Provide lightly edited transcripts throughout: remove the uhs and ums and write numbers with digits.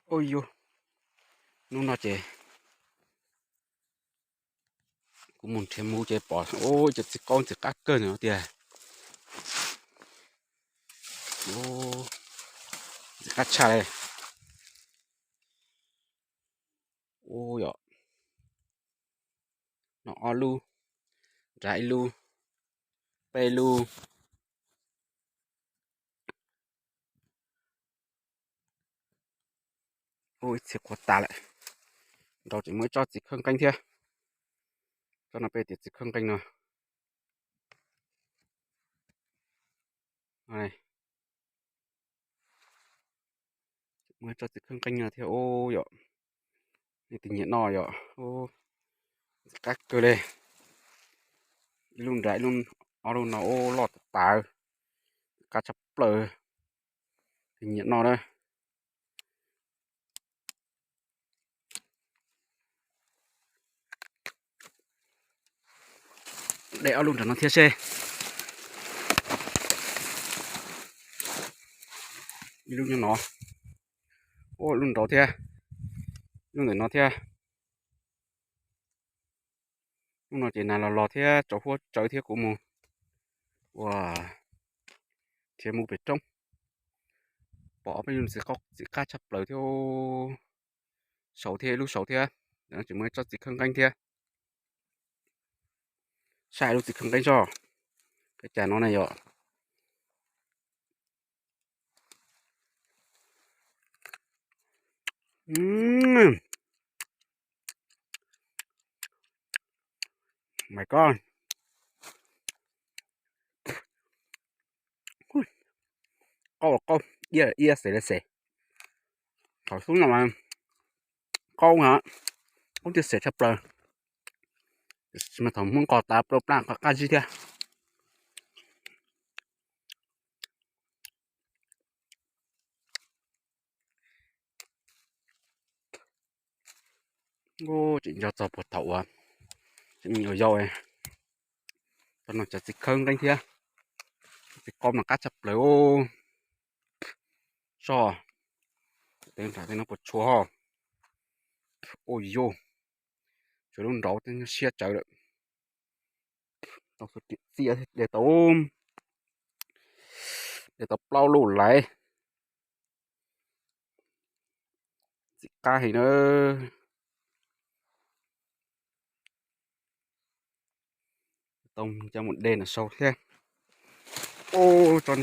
ôi vô nó nói chè cũng muốn thêm mua chè bỏ ôi chè con chè cắt cơ nữa kìa ô chè cắt chả này ôi ạ nó lu rải lu pe lu ôi chè quá tà lại đó chỉ mới cho chỉ khương canh thôi cho nó pe thì chỉ khương canh nữa này mới cho chỉ khương canh nữa theo ôi ạ này tình nhện nò ạ ô cắt cơ đây luôn rải luôn ở luôn nó ô lọt tà cá chập lờ tình nhện nò đây để ở luôn cho nó thiê xe đi luôn cho nó ô luôn đó thiê luôn để nó thiê lúc nào chỉ là lò thiê chỗ phố trời thiê của mù wow thiê mù bể trong bỏ bây giờ sẽ có chỉ cá chập lờ theo sầu thiê lúc sầu thiê đó chỉ mới cho chỉ khăn canh thiê sai lúc chỉ khăn canh cho cái chả nó này rồi mày con câu ia ia sẽ thổi xuống nào mà câu hả không chỉ sẽ chập lờ mà thằng muốn cò tạp đâu plan cái gì thế ô chỉ cho tập một thầu à chỉ nhiều rồi cho nó chả chỉ khơi đánh thế chỉ con mà cá chập lờ ô cho tên phải tên nó bột chua ôi vô chỗ luôn đó tên nó xe chạy được tao phải xe để tao bao lù lại chỉ cá thì nó tông cho một đèn là sâu thế ô cho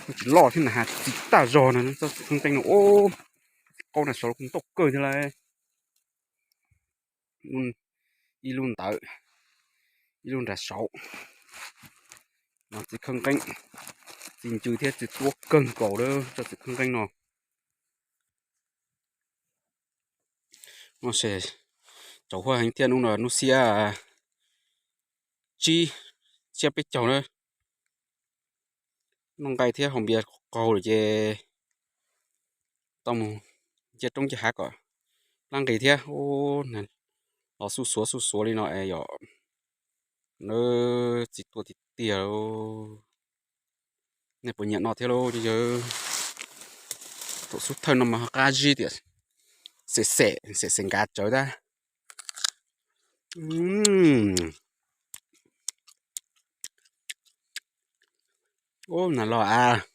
chỉ lò thế này hạt chỉ tả giò này nó không thành nó ô con này sâu cũng tốc cơ thế này luôn đi luôn tới đi luôn là sâu nó chỉ không canh chính trừ thiết chỉ tuốt cân cổ đó cho chỉ không canh nó sẽ cháu hoa hành thiên luôn là nó xia chi xia bích cháu nữa nó cái thiết không biết cầu để tông chế trong chế hát cả đang cái thiết ô này nó su số đi nó ấy nhỏ nó chỉ tua thì tiêu này bữa nhận nó theo lô chứ tổ xuất thân nó mà cá gì thì sẽ gạt trời ta ô là lo à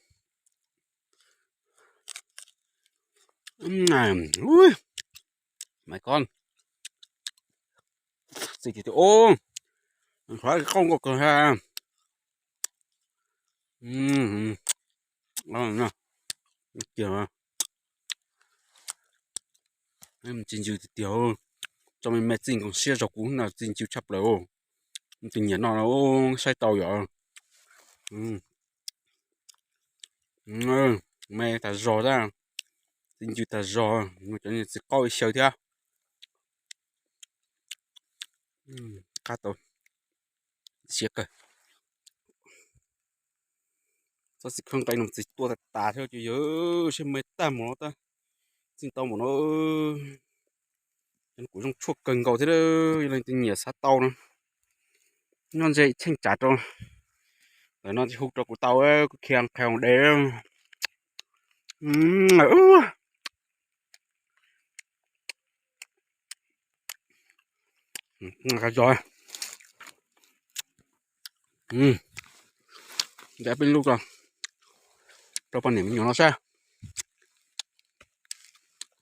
ui mày con gì thì ô khỏi không có cửa ha ngon nè kiểu em chín chịu thì tiểu cho mình mẹ chín còn xe dọc cũng là chín chịu chấp rồi ô tình nhẫn nó ô sai tàu rồi mẹ ta rõ ra chín chịu ta rõ mà cho nên sẽ coi sầu theo cá tàu xiết cơ sao sẽ không tay nó chỉ tua tà theo chứ nhớ xem mấy ta mà nó ta xin tàu mà nó chân cũng trong chuột cần cầu thế đó nên tình nhẫn sát tàu nữa nó dễ tranh chặt rồi rồi nó chỉ hút cho của tàu ấy kèn kèn đế Cá giỏi. Đẹp bên lúc rồi. Cho con niệm nhỏ nó xa.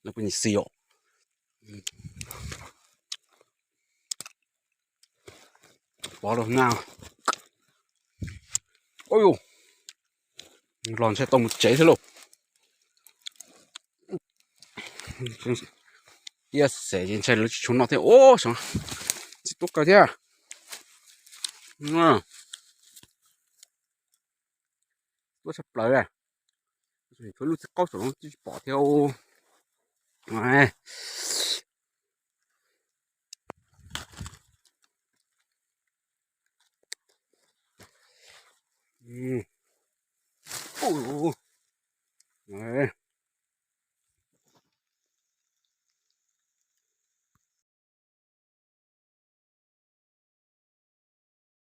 Nó bên xìu. Bỏ được nào. Ôi dồi. Lòn xe tông cháy thế luôn. Yes, sẽ trên xe nó chúng nó thế. Ô, sao? Chỉ tốt cả thế à? Tôi sắp lấy à? Thôi lúc có số nó chỉ bỏ theo. Này. Ôi dồi. Đấy.